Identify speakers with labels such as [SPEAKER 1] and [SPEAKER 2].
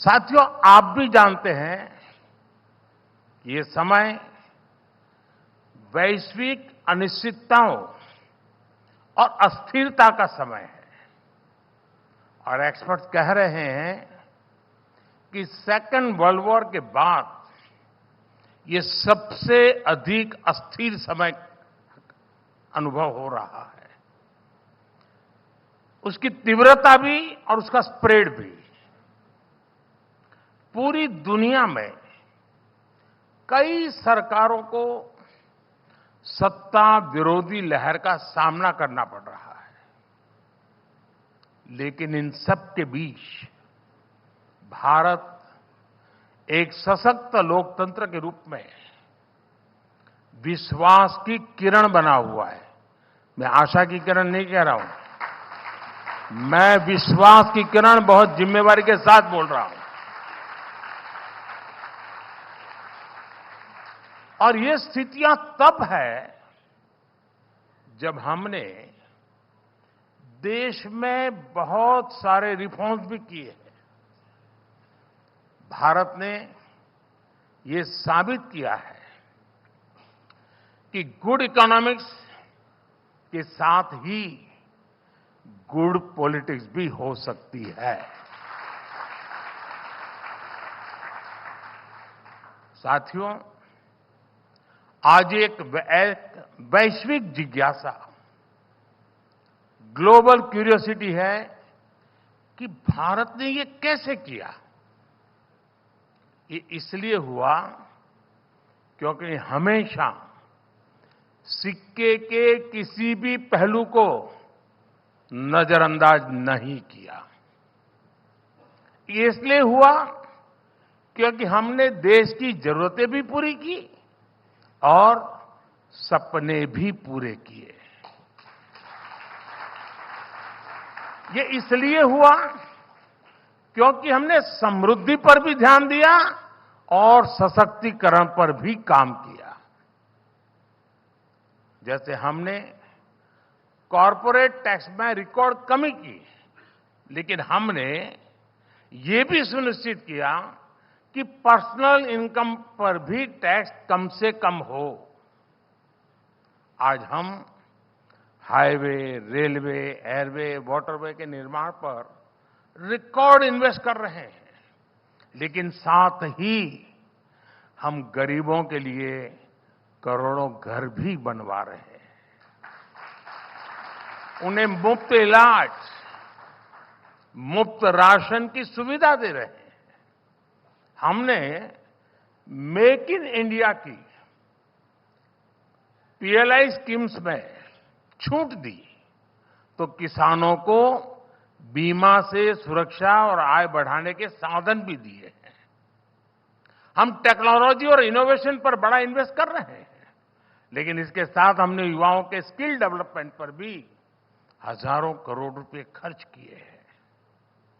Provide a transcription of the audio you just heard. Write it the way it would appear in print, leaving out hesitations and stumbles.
[SPEAKER 1] साथियों, आप भी जानते हैं कि ये समय वैश्विक अनिश्चितताओं और अस्थिरता का समय है और एक्सपर्ट्स कह रहे हैं कि सेकेंड वर्ल्ड वॉर के बाद ये सबसे अधिक अस्थिर समय अनुभव हो रहा है। उसकी तीव्रता भी और उसका स्प्रेड भी पूरी दुनिया में कई सरकारों को सत्ता विरोधी लहर का सामना करना पड़ रहा है, लेकिन इन सब के बीच भारत एक सशक्त लोकतंत्र के रूप में विश्वास की किरण बना हुआ है। मैं आशा की किरण नहीं कह रहा हूं, मैं विश्वास की किरण बहुत जिम्मेवारी के साथ बोल रहा हूं। और ये स्थितियां तब है जब हमने देश में बहुत सारे रिफॉर्म्स भी किए हैं। भारत ने ये साबित किया है कि गुड इकोनॉमिक्स के साथ ही गुड पॉलिटिक्स भी हो सकती है। साथियों, आज एक वैश्विक जिज्ञासा, ग्लोबल क्यूरियोसिटी है कि भारत ने ये कैसे किया। ये इसलिए हुआ क्योंकि हमेशा सिक्के के किसी भी पहलू को नजरअंदाज नहीं किया। ये इसलिए हुआ क्योंकि हमने देश की जरूरतें भी पूरी की और सपने भी पूरे किए। ये इसलिए हुआ क्योंकि हमने समृद्धि पर भी ध्यान दिया और सशक्तिकरण पर भी काम किया। जैसे हमने कॉरपोरेट टैक्स में रिकॉर्ड कमी की, लेकिन हमने ये भी सुनिश्चित किया कि पर्सनल इनकम पर भी टैक्स कम से कम हो। आज हम हाईवे, रेलवे, एयरवे, वाटरवे के निर्माण पर रिकॉर्ड इन्वेस्ट कर रहे हैं, लेकिन साथ ही हम गरीबों के लिए करोड़ों घर भी बनवा रहे हैं। उन्हें मुफ्त इलाज, मुफ्त राशन की सुविधा दे रहे हैं। हमने मेक इन इंडिया की पीएलआई स्कीम्स में छूट दी तो किसानों को बीमा से सुरक्षा और आय बढ़ाने के साधन भी दिए हैं। हम टेक्नोलॉजी और इनोवेशन पर बड़ा इन्वेस्ट कर रहे हैं, लेकिन इसके साथ हमने युवाओं के स्किल डेवलपमेंट पर भी हजारों करोड़ रुपए खर्च किए हैं।